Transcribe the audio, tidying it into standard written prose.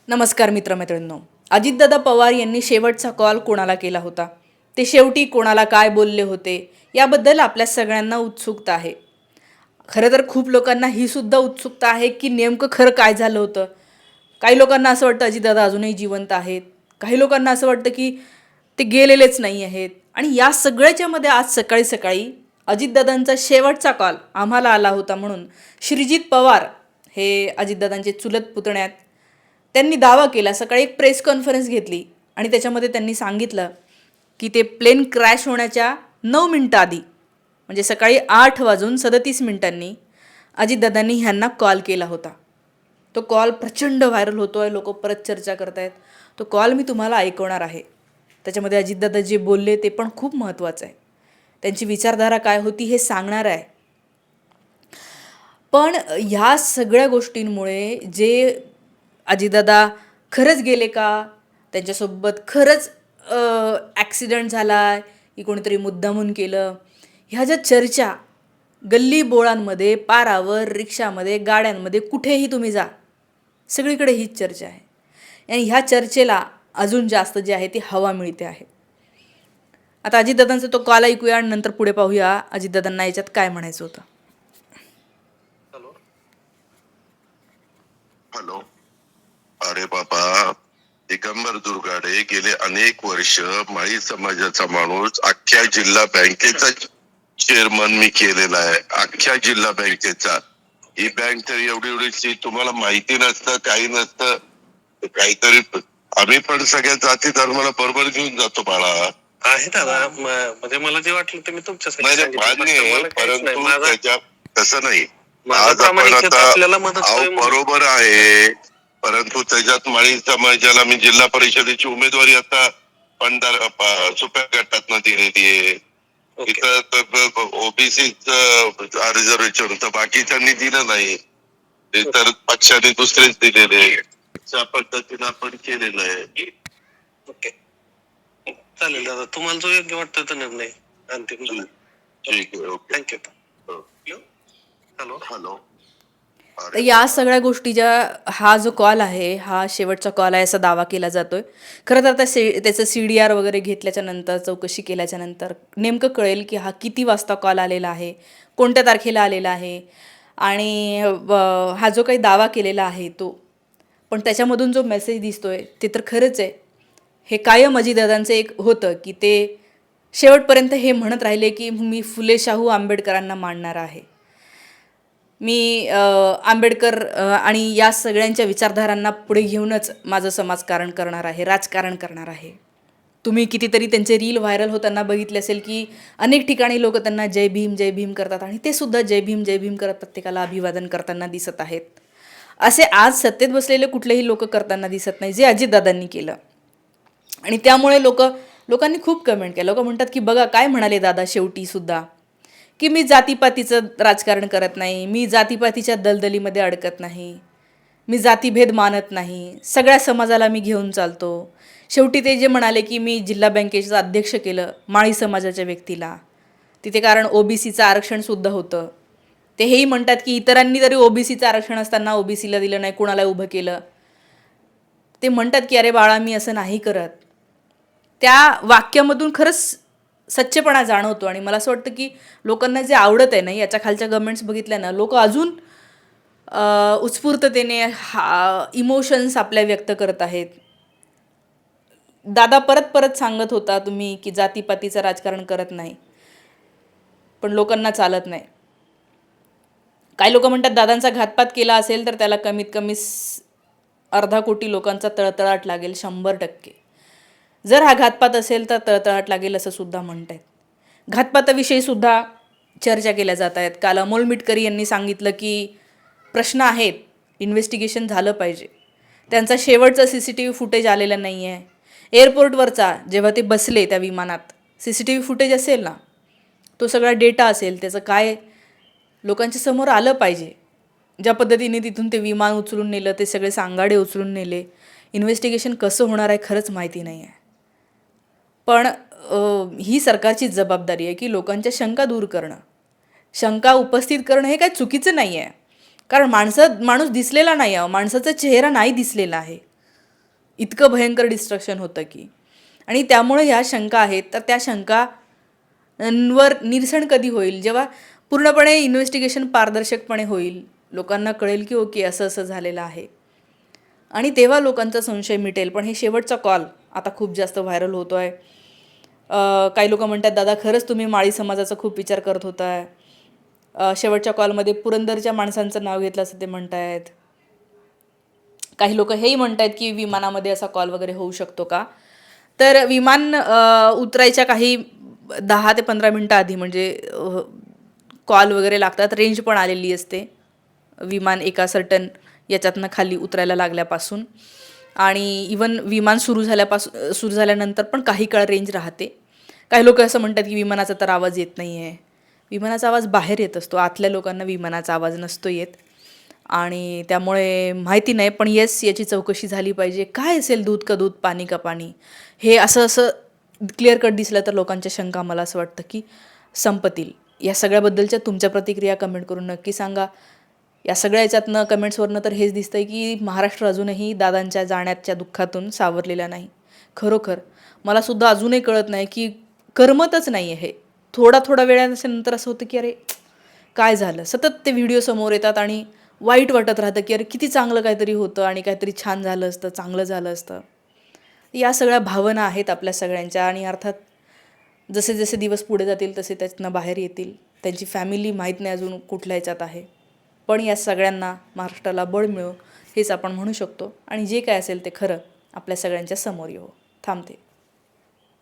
नमस्कार मित्रमैत्रिणींनो. अजितदादा पवार यांनी शेवटचा कॉल कोणाला केला होता, ते शेवटी कोणाला काय बोलले होते, याबद्दल आपल्या सगळ्यांना उत्सुकता आहे. खरं तर खूप लोकांना ही सुद्धा उत्सुकता आहे की नेमकं खरं काय झालं होतं. काही लोकांना असं वाटतं अजितदादा अजूनही जिवंत आहेत, काही लोकांना असं वाटतं की ते गेलेलेच नाही आहेत. आणि या सगळ्याच्यामध्ये आज सकाळी सकाळी अजितदादांचा शेवटचा कॉल आम्हाला आला होता म्हणून श्रीजित पवार हे अजितदादांचे चुलत पुतण्यात त्यांनी दावा केला. सकाळी एक प्रेस कॉन्फरन्स घेतली आणि त्याच्यामध्ये त्यांनी सांगितलं की ते प्लेन क्रॅश होण्याच्या 9 मिनिटं आधी, म्हणजे सकाळी 8:37 अजितदादांनी ह्यांना कॉल केला होता. तो कॉल प्रचंड व्हायरल होतो आहे, लोक परत चर्चा करत आहेत. तो कॉल मी तुम्हाला ऐकवणार आहे. त्याच्यामध्ये अजितदादा जे बोलले ते पण खूप महत्त्वाचं आहे. त्यांची विचारधारा काय होती हे सांगणार आहे. पण ह्या सगळ्या गोष्टींमुळे जे अजितदादा खरंच गेले का, त्यांच्यासोबत खरंच ॲक्सिडेंट झाला आहे की कोणीतरी मुद्दामून केलं, ह्या ज्या चर्चा गल्ली बोळांमध्ये, पारावर, रिक्षामध्ये, गाड्यांमध्ये, कुठेही तुम्ही जा, सगळीकडे हीच चर्चा आहे. आणि ह्या चर्चेला अजून जास्त जे आहे ती हवा मिळते आहे. आता अजितदादांचा तो कॉल ऐकूया आणि नंतर पुढे पाहूया अजितदादांना याच्यात काय म्हणायचं होतं. Hello hello. अरे बाबा, दिगंबर दुर्गाडे गेले अनेक वर्ष माळी समाजाचा माणूस, अख्ख्या जिल्हा बँकेचा चेअरमन मी केलेला आहे, अख्ख्या जिल्हा बँकेचा. ही बँक तर एवढी एवढीची, तुम्हाला माहिती नसतं, काही नसतं. काहीतरी आम्ही पण सगळ्या जाती धर्माला बरोबर घेऊन जातो बाळा. आहे दादा, म्हणजे मला जे वाटलं ते मी तुमच्यासाठी नाही सांगितलं. मान्य आहे, मला काहीच नाही. परंतु माझा त्याच्या तसं नाही. माझा आज आपण प्रामाणिकता आता आपल्याला मदत होईल म्हणून. बरोबर आहे, परंतु त्याच्यात माळी समाजाला मी जिल्हा परिषदेची उमेदवारी आता सुप्या गटातनं दिलेली आहे. ओके. इथं ओबीसी रिझर्वेशन तर बाकीच्यांनी दिलं नाही, ते तर पक्षाने दुसरेच दिलेले. त्या पद्धतीनं आपण केलेलं आहे. ओके, चालेल दादा, तुम्हाला जो योग्य वाटतो तो निर्णय अंतिम झाला. ठीक आहे, ओके. थँक्यू. Hello hello. तर या सगळ्या गोष्टीच्या हा जो कॉल आहे हा शेवटचा कॉल आहे असा दावा केला जातोय. खरं तर त्याचं CDR वगैरे घेतल्याच्या नंतर, चौकशी केल्याच्या नंतर नेमकं कळेल की हा किती वाजता कॉल आलेला आहे, कोणत्या तारखेला आलेला आहे आणि हा जो काही दावा केलेला आहे तो. पण त्याच्यामधून जो मेसेज दिसतोय ते तर खरंच आहे. हे कायम अजितदादांचं एक होतं की ते शेवटपर्यंत हे म्हणत राहिले की मी फुले शाहू आंबेडकरांना मानणार आहे, मी आंबेडकर आणि या सगळ्यांच्या विचारधारांना पुढे घेऊनच माझं समाजकारण करणार आहे, राजकारण करणार आहे. तुम्ही कितीतरी त्यांचे रील व्हायरल होताना बघितले असेल की अनेक ठिकाणी लोक त्यांना जय भीम जय भीम करतात आणि ते सुद्धा जय भीम करत प्रत्येकाला अभिवादन करताना दिसत आहेत. असे आज सत्तेत बसलेले कुठलेही लोक करताना दिसत नाही जे अजितदादांनी केलं. आणि त्यामुळे लोकांनी खूप कमेंट केलं. लोक म्हणतात की बघा काय म्हणाले दादा शेवटी सुद्धा, की मी जातीपातीचं राजकारण करत नाही, मी जातीपातीच्या दलदलीमध्ये अडकत नाही, मी जातीभेद मानत नाही, सगळ्या समाजाला मी घेऊन चालतो. शेवटी ते जे म्हणाले की मी जिल्हा बँकेचं अध्यक्ष केलं माळी समाजाच्या व्यक्तीला, तिथे कारण OBCचं आरक्षणसुद्धा होतं. ते हेही म्हणतात की इतरांनी जरी OBCचं आरक्षण असताना OBCला दिलं नाही, कुणाला उभं केलं. ते म्हणतात की अरे बाळा मी असं नाही करत. त्या वाक्यामधून खरंच सच्चेपणा जाणवतो आणि मला असं वाटतं की लोकांना जे आवडत आहे ना, याच्या खालच्या कमेंट्स बघितल्या ना, लोक अजून उत्स्फूर्ततेने इमोशन्स आपल्या व्यक्त करत आहेत. दादा परत परत सांगत होता तुम्ही की जातीपातीचं राजकारण करत नाही, पण लोकांना चालत नाही. काही लोक म्हणतात दादांचा घातपात केला असेल तर त्याला कमीत कमी 1/2 कोटी लोकांचा तळतळाट लागेल, 100%. जर हा घातपात असेल तर तळतळाट लागेल असं सुद्धा म्हणत आहेत. घातपाताविषयी सुद्धा चर्चा केल्या जात आहेत. काल अमोल मिटकरी यांनी सांगितलं की प्रश्न आहेत, इन्व्हेस्टिगेशन झालं पाहिजे. त्यांचा शेवटचा CCTV फुटेज आलेला नाही आहे. एअरपोर्टवरचा जेव्हा ते बसले त्या विमानात CCTV फुटेज असेल ना, तो सगळा डेटा असेल, त्याचं काय लोकांच्या समोर आलं पाहिजे. ज्या पद्धतीने तिथून ते विमान उचलून नेलं, ते सगळे सांगाडे उचलून नेले, इन्व्हेस्टिगेशन कसं होणार आहे खरंच माहिती नाही आहे. पण ही सरकारची जबाबदारी आहे की लोकांच्या शंका दूर करणं, शंका उपस्थित करणं हे काय चुकीचं नाही आहे. कारण माणूस दिसलेला नाही आहे, माणसाचा चेहरा नाही दिसलेला आहे. इतकं भयंकर डिस्ट्रक्शन होतं की. आणि त्यामुळे ह्या शंका आहेत, तर त्या शंकांवर निरसन कधी होईल? जेव्हा पूर्णपणे इन्व्हेस्टिगेशन पारदर्शकपणे होईल, लोकांना कळेल की ओके असं असं झालेलं आहे, आणि तेव्हा लोकांचा संशय मिटेल. पण हे शेवटचा कॉल आता खूप जास्त व्हायरल होतो आहे. काही लोक म्हणतात, दादा खरंच तुम्ही माळी समाजाचा खूप विचार करत होता. शेवटच्या कॉलमध्ये पुरंदरच्या माणसांचं नाव घेतलं असं ते म्हणतायत. काही लोक हेही म्हणतायत की विमानामध्ये असा कॉल वगैरे होऊ शकतो का. तर विमान उतरायच्या काही 10 ते 15 मिनटं आधी म्हणजे कॉल वगैरे लागतात, रेंज पण आलेली असते विमान एका सर्टन याच्यातनं खाली उतरायला लागल्यापासून. आणि इवन विमान सुरू झाल्यानंतर पण काही काळ रेंज राहते. काही लोक असं म्हणतात की विमानाचा तर आवाज येत नाही आहे. विमानाचा आवाज बाहेर येत असतो, आतल्या लोकांना विमानाचा आवाज नसतो येत. आणि त्यामुळे माहिती नाही, पण येस याची चौकशी झाली पाहिजे. काय असेल, दूध का दूध पाणी का पाणी, हे असं असं क्लिअर कट दिसलं तर लोकांच्या शंका मला असं वाटतं की संपतील. या सगळ्याबद्दलच्या तुमच्या प्रतिक्रिया कमेंट करून नक्की सांगा. या सगळ्या याच्यातनं कमेंट्सवरनं तर हेच दिसतंय की महाराष्ट्र अजूनही दादांच्या जाण्याच्या दुःखातून सावरलेला नाही. खरोखर मला सुद्धा अजूनही कळत नाही की करमतच नाही आहे हे. थोडा थोडा वेळानंतर असं होतं की अरे काय झालं. सतत ते व्हिडिओ समोर येतात आणि वाईट वाटत राहतं की अरे किती चांगलं काहीतरी होतं आणि काहीतरी छान झालं असतं, चांगलं झालं असतं. या सगळ्या भावना आहेत आपल्या सगळ्यांच्या. आणि अर्थात जसे जसे दिवस पुढे जातील तसे त्यातनं बाहेर येतील. त्यांची फॅमिली माहीत नाही अजून कुठल्या ह्याच्यात आहे. पण या सगळ्यांना महाराष्ट्राला बळ मिळो हेच आपण म्हणू शकतो. आणि जे काय असेल ते खरं आपल्या सगळ्यांच्या समोर येऊ. थांबते.